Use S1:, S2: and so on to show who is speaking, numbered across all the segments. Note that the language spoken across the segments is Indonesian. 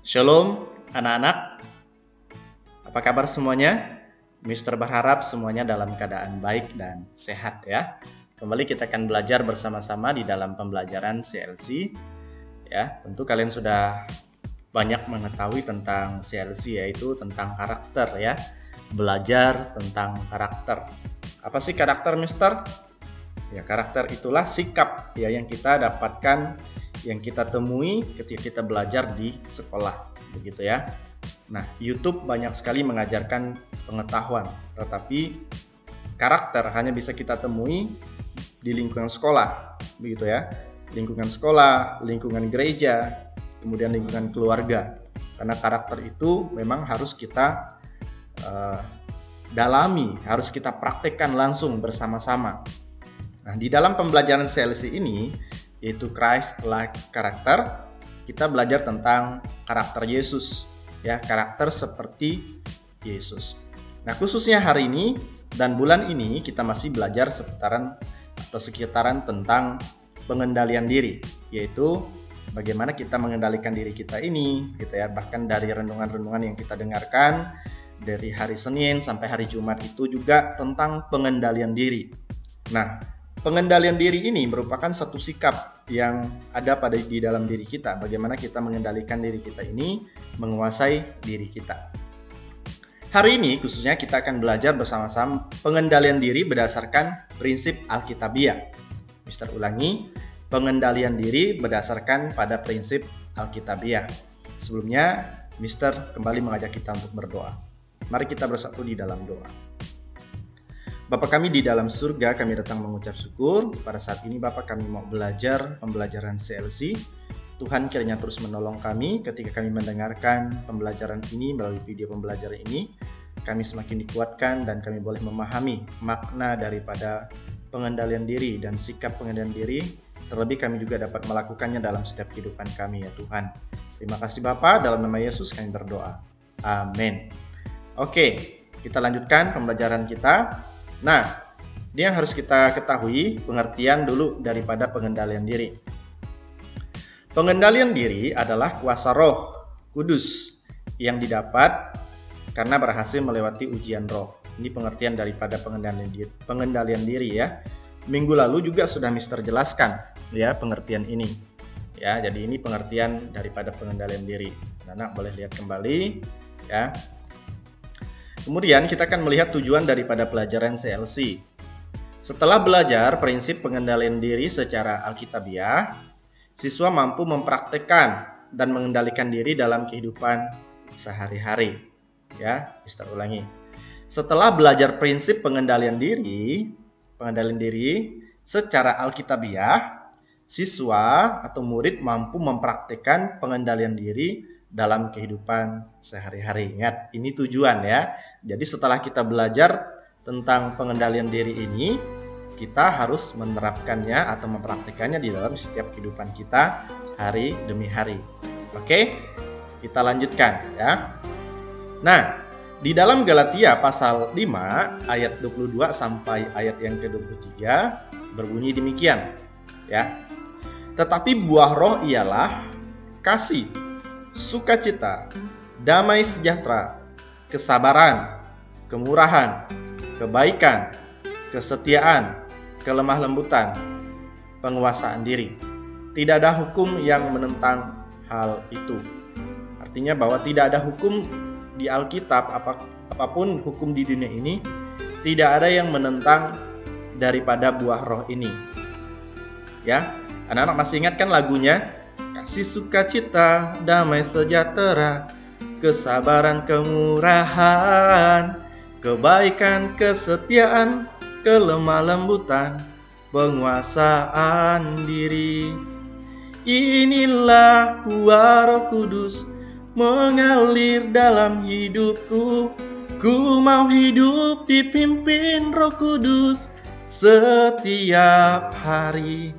S1: Shalom anak-anak, apa kabar semuanya? Mister berharap semuanya dalam keadaan baik dan sehat ya. Kembali kita akan belajar bersama-sama di dalam pembelajaran CLC. Ya, tentu kalian sudah banyak mengetahui tentang CLC, yaitu tentang karakter ya. Belajar tentang karakter. Apa sih karakter, Mister? Ya, karakter itulah sikap ya yang kita dapatkan, yang kita temui ketika kita belajar di sekolah, begitu ya. Nah, YouTube banyak sekali mengajarkan pengetahuan, tetapi karakter hanya bisa kita temui di lingkungan sekolah, begitu ya. Lingkungan sekolah, lingkungan gereja, kemudian lingkungan keluarga. Karena karakter itu memang harus kita dalami, harus kita praktekkan langsung bersama-sama. Nah, di dalam pembelajaran CLC ini, yaitu Christ-like karakter, kita belajar tentang karakter Yesus, ya, karakter seperti Yesus. Nah, khususnya hari ini dan bulan ini kita masih belajar sekitaran tentang pengendalian diri, yaitu bagaimana kita mengendalikan diri kita ini, gitu ya. Bahkan dari renungan-renungan yang kita dengarkan dari hari Senin sampai hari Jumat itu juga tentang pengendalian diri. Nah, pengendalian diri ini merupakan satu sikap yang ada di dalam diri kita. Bagaimana kita mengendalikan diri kita ini, menguasai diri kita. Hari ini khususnya kita akan belajar bersama-sama pengendalian diri berdasarkan prinsip Alkitabiah. Mister ulangi, pengendalian diri berdasarkan pada prinsip Alkitabiah. Sebelumnya, Mister kembali mengajak kita untuk berdoa. Mari kita bersatu di dalam doa. Bapa kami di dalam surga, kami datang mengucap syukur. Pada saat ini Bapa, kami mau belajar pembelajaran CLC. Tuhan kiranya terus menolong kami ketika kami mendengarkan pembelajaran ini melalui video pembelajaran ini. Kami semakin dikuatkan dan kami boleh memahami makna daripada pengendalian diri dan sikap pengendalian diri. Terlebih kami juga dapat melakukannya dalam setiap kehidupan kami ya Tuhan. Terima kasih Bapa, dalam nama Yesus kami berdoa. Amin. Oke, kita lanjutkan pembelajaran kita. Nah, ini yang harus kita ketahui pengertian dulu daripada pengendalian diri. Pengendalian diri adalah kuasa Roh Kudus yang didapat karena berhasil melewati ujian roh. Ini pengertian daripada pengendalian diri ya. Minggu lalu juga sudah Mister jelaskan ya pengertian ini. Ya, jadi ini pengertian daripada pengendalian diri. Anak boleh lihat kembali ya. Kemudian kita akan melihat tujuan daripada pelajaran CLC. Setelah belajar prinsip pengendalian diri secara Alkitabiah, siswa mampu mempraktekkan dan mengendalikan diri dalam kehidupan sehari-hari. Ya, Mister ulangi. Setelah belajar prinsip pengendalian diri secara Alkitabiah, siswa atau murid mampu mempraktekkan pengendalian diri dalam kehidupan sehari-hari. Ingat, ini tujuan ya. Jadi setelah kita belajar tentang pengendalian diri ini, kita harus menerapkannya atau mempraktikannya di dalam setiap kehidupan kita hari demi hari. Oke, kita lanjutkan ya. Nah, di dalam Galatia pasal 5 ayat 22 sampai ayat yang ke-23 berbunyi demikian ya. Tetapi buah roh ialah kasih, sukacita, damai sejahtera, kesabaran, kemurahan, kebaikan, kesetiaan, kelemah lembutan, penguasaan diri. Tidak ada hukum yang menentang hal itu. Artinya bahwa tidak ada hukum di Alkitab, apapun hukum di dunia ini, tidak ada yang menentang daripada buah roh ini. Ya, anak-anak masih ingat kan lagunya? Kasih, sukacita, damai sejahtera, kesabaran, kemurahan, kebaikan, kesetiaan, kelemah lembutan, penguasaan diri. Inilah buah Roh Kudus mengalir dalam hidupku. Ku mau hidup dipimpin Roh Kudus setiap hari.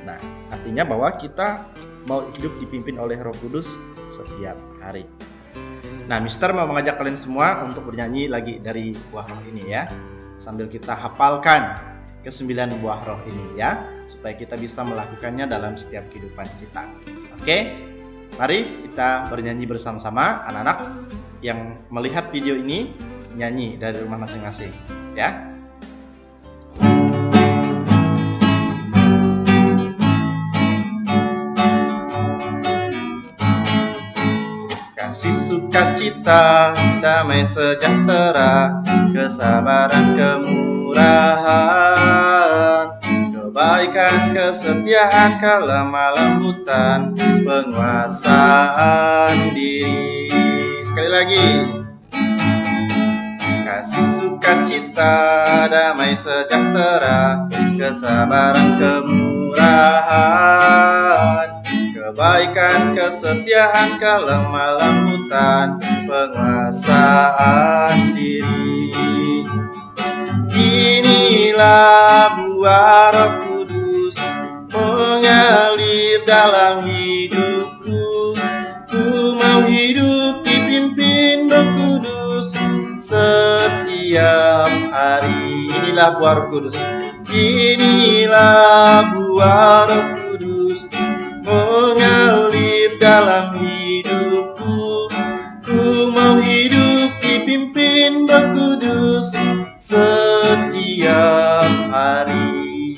S1: Nah, artinya bahwa kita mau hidup dipimpin oleh Roh Kudus setiap hari. Nah, Mister mau mengajak kalian semua untuk bernyanyi lagi dari buah roh ini ya. Sambil kita hafalkan ke-9 buah roh ini ya, supaya kita bisa melakukannya dalam setiap kehidupan kita. Oke? Mari kita bernyanyi bersama-sama, anak-anak yang melihat video ini nyanyi dari rumah masing-masing, ya. Kasih sukacita, damai sejahtera, kesabaran kemurahan, kebaikan kesetiaan kelemah lembutan, penguasaan diri. Sekali lagi. Kasih sukacita, damai sejahtera, kesabaran kemurahan, kebaikan kesetiaan kelemah lembutan, penguasaan diri. Inilah buah Roh Kudus mengalir dalam hidupku. Ku mau hidup dipimpin Roh Kudus setiap hari. Inilah buah Roh Kudus. Inilah buah Roh Kudus mengalir dalam hidupku. Ku mau hidup dipimpin Roh Kudus setiap hari.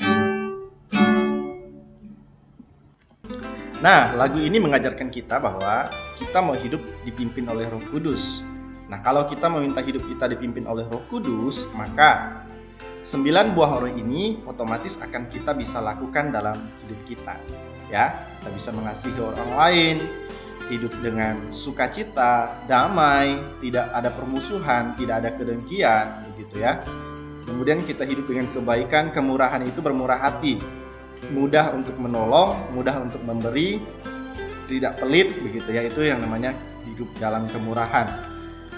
S1: Nah, lagu ini mengajarkan kita bahwa kita mau hidup dipimpin oleh Roh Kudus. Nah, kalau kita meminta hidup kita dipimpin oleh Roh Kudus, maka 9 buah roh ini otomatis akan kita bisa lakukan dalam hidup kita. Ya, kita bisa mengasihi orang lain, hidup dengan sukacita, damai, tidak ada permusuhan, tidak ada kedengkian, begitu ya. Kemudian kita hidup dengan kebaikan, kemurahan itu bermurah hati, mudah untuk menolong, mudah untuk memberi, tidak pelit, begitu ya. Itu yang namanya hidup dalam kemurahan.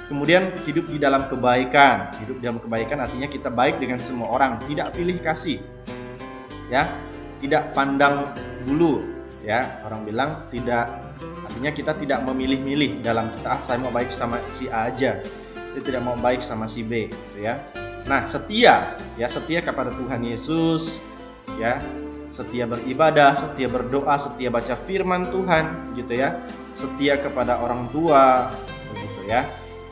S1: Kemudian hidup di dalam kebaikan. Hidup dalam kebaikan artinya kita baik dengan semua orang, tidak pilih kasih, ya, tidak pandang bulu, ya. Orang bilang tidak, artinya kita tidak memilih-milih dalam kita. Saya mau baik sama si A aja, saya tidak mau baik sama si B, gitu ya. Nah, setia, ya, setia kepada Tuhan Yesus, ya, setia beribadah, setia berdoa, setia baca firman Tuhan, gitu ya. Setia kepada orang tua, begitu ya.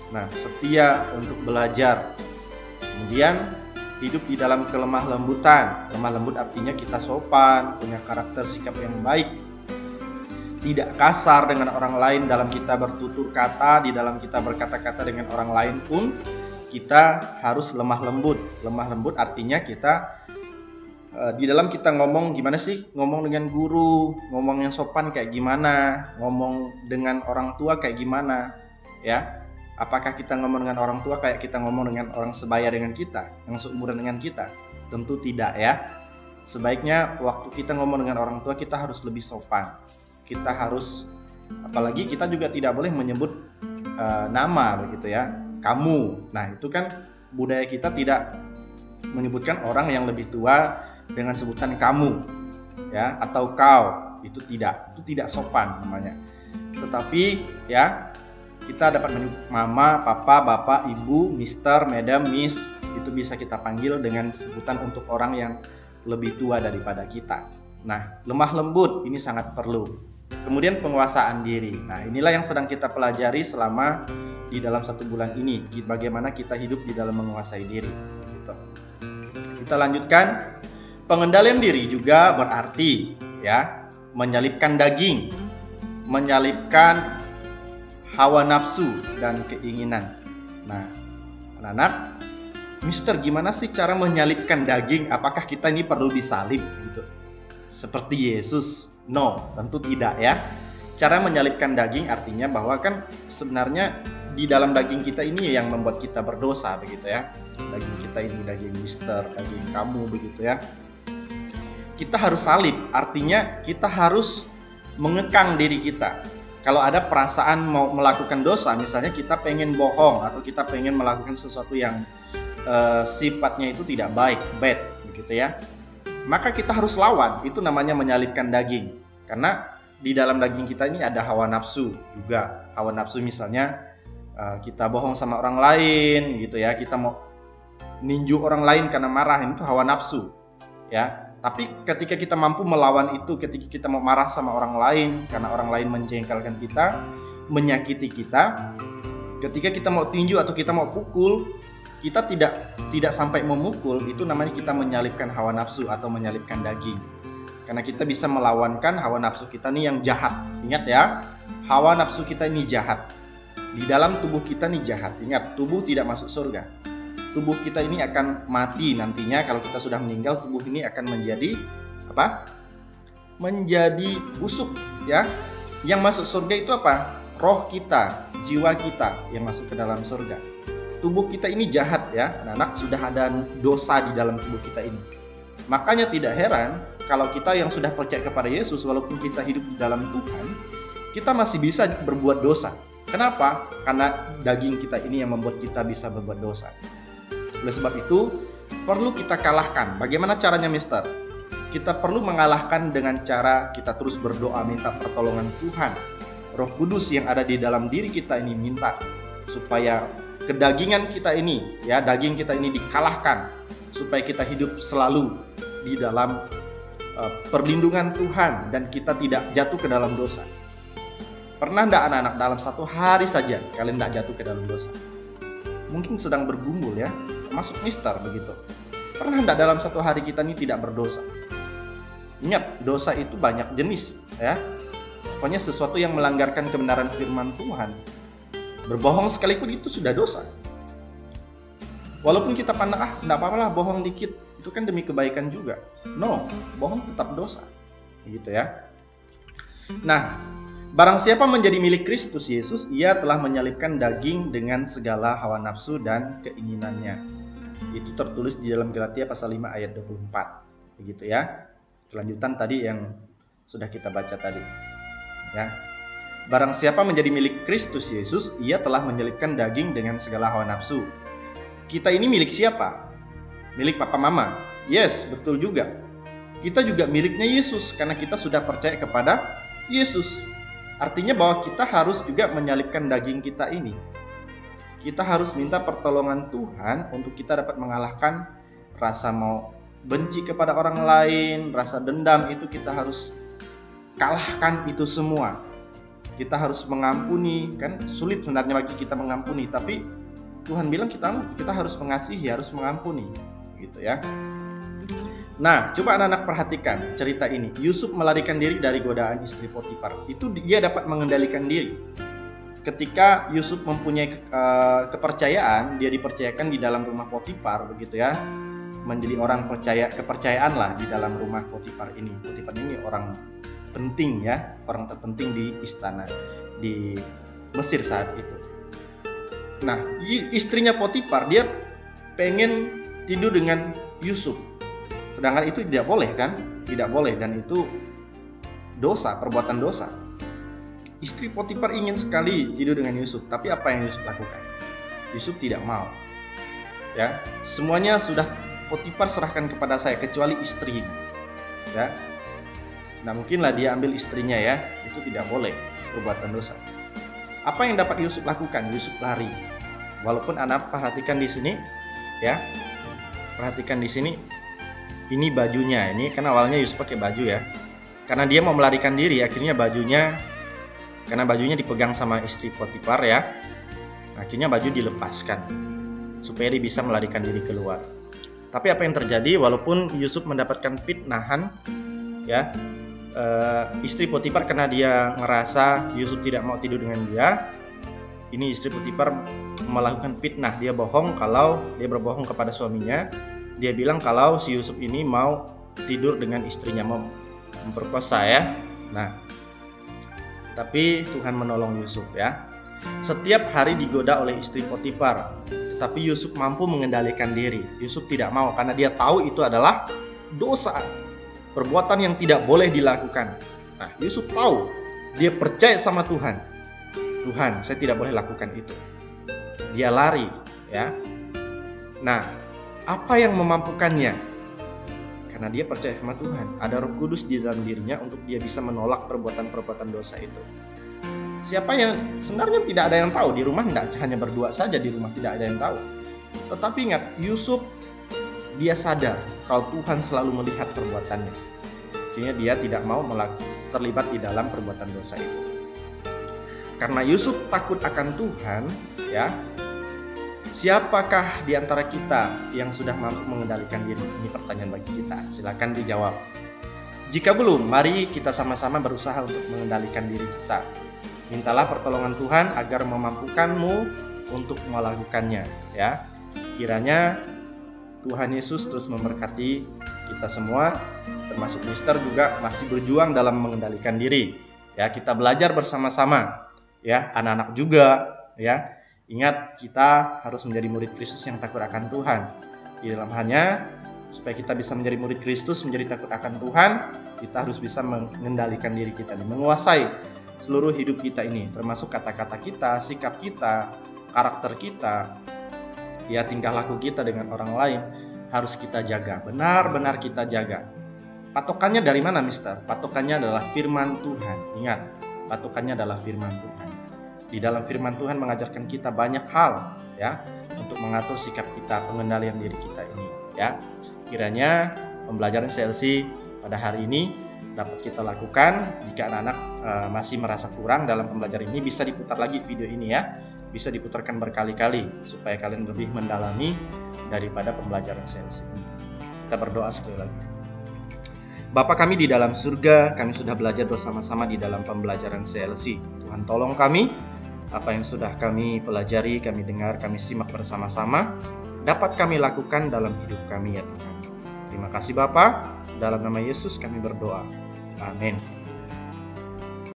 S1: Nah, setia untuk belajar. Kemudian hidup di dalam kelemah lembutan. Lemah lembut artinya kita sopan, punya karakter sikap yang baik, tidak kasar dengan orang lain dalam kita bertutur kata, di dalam kita berkata-kata dengan orang lain pun kita harus lemah lembut. Lemah lembut artinya kita di dalam kita ngomong gimana sih, ngomong dengan guru, ngomong yang sopan kayak gimana, ngomong dengan orang tua kayak gimana, ya. Apakah kita ngomong dengan orang tua kayak kita ngomong dengan orang sebaya dengan kita, yang seumuran dengan kita? Tentu tidak, ya. Sebaiknya waktu kita ngomong dengan orang tua kita harus lebih sopan. Kita harus, apalagi kita juga tidak boleh menyebut nama, begitu ya. Kamu. Nah, itu kan budaya kita tidak menyebutkan orang yang lebih tua dengan sebutan kamu, ya, atau kau. Itu tidak sopan namanya. Tetapi ya, kita dapat menyebut mama, papa, bapak, ibu, mister, madam, miss. Itu bisa kita panggil dengan sebutan untuk orang yang lebih tua daripada kita. Nah, lemah lembut ini sangat perlu. Kemudian penguasaan diri. Nah, inilah yang sedang kita pelajari selama di dalam 1 bulan ini. Bagaimana kita hidup di dalam menguasai diri. Gitu. Kita lanjutkan. Pengendalian diri juga berarti, ya, menyalipkan daging, menyalipkan hawa nafsu dan keinginan. Nah, anak-anak, Mister, gimana sih cara menyalipkan daging? Apakah kita ini perlu disalib gitu? Seperti Yesus? No, tentu tidak, ya. Cara menyalipkan daging artinya bahwa kan sebenarnya di dalam daging kita ini yang membuat kita berdosa, begitu ya. Daging kita ini daging Mister, daging kamu, begitu ya. Kita harus salib, artinya kita harus mengekang diri kita. Kalau ada perasaan mau melakukan dosa, misalnya kita pengen bohong atau kita pengen melakukan sesuatu yang sifatnya itu tidak baik, bad, begitu ya. Maka kita harus lawan, itu namanya menyalipkan daging. Karena di dalam daging kita ini ada hawa nafsu juga. Hawa nafsu misalnya kita bohong sama orang lain, gitu ya. Kita mau ninju orang lain karena marah, itu hawa nafsu, ya. Tapi ketika kita mampu melawan itu, ketika kita mau marah sama orang lain karena orang lain menjengkelkan kita, menyakiti kita, ketika kita mau tinju atau kita mau pukul, kita tidak sampai memukul, itu namanya kita menyalipkan hawa nafsu atau menyalipkan daging. Karena kita bisa melawankan hawa nafsu kita nih yang jahat. Ingat ya, hawa nafsu kita ini jahat. Di dalam tubuh kita nih jahat. Ingat, tubuh tidak masuk surga. Tubuh kita ini akan mati nantinya. Kalau kita sudah meninggal, tubuh ini akan menjadi apa? Menjadi busuk, ya. Yang masuk surga itu apa? Roh kita, jiwa kita yang masuk ke dalam surga. Tubuh kita ini jahat, ya. Anak-anak, sudah ada dosa di dalam tubuh kita ini. Makanya tidak heran kalau kita yang sudah percaya kepada Yesus, walaupun kita hidup di dalam Tuhan, kita masih bisa berbuat dosa. Kenapa? Karena daging kita ini yang membuat kita bisa berbuat dosa. Oleh sebab itu, perlu kita kalahkan. Bagaimana caranya, Mister? Kita perlu mengalahkan dengan cara kita terus berdoa minta pertolongan Tuhan. Roh Kudus yang ada di dalam diri kita ini minta supaya kedagingan kita ini, ya, daging kita ini dikalahkan, supaya kita hidup selalu di dalam perlindungan Tuhan dan kita tidak jatuh ke dalam dosa. Pernah enggak anak-anak dalam satu hari saja kalian enggak jatuh ke dalam dosa? Mungkin sedang bergumul, ya, termasuk Mister begitu. Pernah enggak dalam satu hari kita ini tidak berdosa? Ingat, dosa itu banyak jenis, ya. Pokoknya sesuatu yang melanggarkan kebenaran firman Tuhan. Berbohong sekalipun itu sudah dosa. Walaupun kita pandang, enggak apa-apa lah bohong dikit, itu kan demi kebaikan juga. No, bohong tetap dosa. Gitu ya. Nah, barang siapa menjadi milik Kristus Yesus, ia telah menyalipkan daging dengan segala hawa nafsu dan keinginannya. Itu tertulis di dalam Galatia pasal 5 ayat 24. Begitu ya. Kelanjutan tadi yang sudah kita baca tadi. Ya. Barang siapa menjadi milik Kristus Yesus, ia telah menyalipkan daging dengan segala hawa nafsu. Kita ini milik siapa? Milik papa mama? Yes, betul juga. Kita juga miliknya Yesus karena kita sudah percaya kepada Yesus. Artinya bahwa kita harus juga menyalipkan daging kita ini. Kita harus minta pertolongan Tuhan untuk kita dapat mengalahkan rasa mau benci kepada orang lain, rasa dendam, itu kita harus kalahkan itu semua. Kita harus mengampuni, kan sulit sebenarnya bagi kita mengampuni, tapi Tuhan bilang kita harus mengasihi, harus mengampuni, gitu ya. Nah, coba anak-anak perhatikan cerita ini. Yusuf melarikan diri dari godaan istri Potifar. Itu dia dapat mengendalikan diri. Ketika Yusuf mempunyai kepercayaan, dia dipercayakan di dalam rumah Potifar, begitu ya. Menjadi orang kepercayaan lah di dalam rumah Potifar ini. Potifar ini orang penting, ya, orang terpenting di istana di Mesir saat itu. Nah, istrinya Potifar dia pengen tidur dengan Yusuf. Sedangkan itu tidak boleh, kan? Tidak boleh, dan itu dosa, perbuatan dosa. Istri Potifar ingin sekali tidur dengan Yusuf, tapi apa yang Yusuf lakukan? Yusuf tidak mau. Ya, semuanya sudah Potifar serahkan kepada saya kecuali istrinya. Ya. Nah, mungkinlah dia ambil istrinya, ya. Itu tidak boleh, itu perbuatan dosa. Apa yang dapat Yusuf lakukan? Yusuf lari. Walaupun anak perhatikan di sini, ya. Perhatikan di sini. Ini bajunya. Ini kan awalnya Yusuf pakai baju, ya. Karena dia mau melarikan diri, akhirnya karena bajunya dipegang sama istri Potifar, ya. Akhirnya baju dilepaskan supaya dia bisa melarikan diri keluar. Tapi apa yang terjadi? Walaupun Yusuf mendapatkan fitnahan, ya. Istri Potifar karena dia ngerasa Yusuf tidak mau tidur dengan dia, ini istri Potifar melakukan fitnah. Dia berbohong kepada suaminya. Dia bilang kalau si Yusuf ini mau tidur dengan istrinya, mau memperkosa, ya. Nah, tapi Tuhan menolong Yusuf, ya. Setiap hari digoda oleh istri Potifar, tetapi Yusuf mampu mengendalikan diri. Yusuf tidak mau karena dia tahu itu adalah dosa. Perbuatan yang tidak boleh dilakukan. Nah, Yusuf tahu, dia percaya sama Tuhan. Tuhan, saya tidak boleh lakukan itu. Dia lari, ya. Nah, apa yang memampukannya? Karena dia percaya sama Tuhan. Ada Roh Kudus di dalam dirinya untuk dia bisa menolak perbuatan-perbuatan dosa itu. Siapa yang sebenarnya tidak ada yang tahu di rumah, tidak hanya berdua saja di rumah, tidak ada yang tahu. Tetapi ingat, Yusuf dia sadar kalau Tuhan selalu melihat perbuatannya. Sehingga dia tidak mau terlibat di dalam perbuatan dosa itu. Karena Yusuf takut akan Tuhan, ya. Siapakah di antara kita yang sudah mampu mengendalikan diri? Ini pertanyaan bagi kita. Silakan dijawab. Jika belum, mari kita sama-sama berusaha untuk mengendalikan diri kita. Mintalah pertolongan Tuhan agar memampukanmu untuk melakukannya, ya. Kiranya Tuhan Yesus terus memberkati kita semua, termasuk Mister juga masih berjuang dalam mengendalikan diri. Ya, kita belajar bersama-sama, ya, anak-anak juga, ya. Ingat, kita harus menjadi murid Kristus yang takut akan Tuhan. Di dalam halnya, supaya kita bisa menjadi murid Kristus, menjadi takut akan Tuhan, kita harus bisa mengendalikan diri kita, menguasai seluruh hidup kita ini, termasuk kata-kata kita, sikap kita, karakter kita, ya, tingkah laku kita dengan orang lain harus kita jaga, benar-benar kita jaga. Patokannya dari mana, Mister? Patokannya adalah firman Tuhan. Ingat, patokannya adalah firman Tuhan. Di dalam firman Tuhan mengajarkan kita banyak hal, ya, untuk mengatur sikap kita, pengendalian diri kita ini, ya. Kiranya pembelajaran CLC pada hari ini dapat kita lakukan. Jika anak-anak masih merasa kurang dalam pembelajaran ini, bisa diputar lagi video ini, ya. Bisa diputarkan berkali-kali supaya kalian lebih mendalami daripada pembelajaran CLC ini. Kita berdoa sekali lagi. Bapa kami di dalam surga, kami sudah belajar bersama-sama di dalam pembelajaran CLC. Tuhan tolong kami, apa yang sudah kami pelajari, kami dengar, kami simak bersama-sama, dapat kami lakukan dalam hidup kami, ya Tuhan. Terima kasih Bapa, dalam nama Yesus kami berdoa. Amin.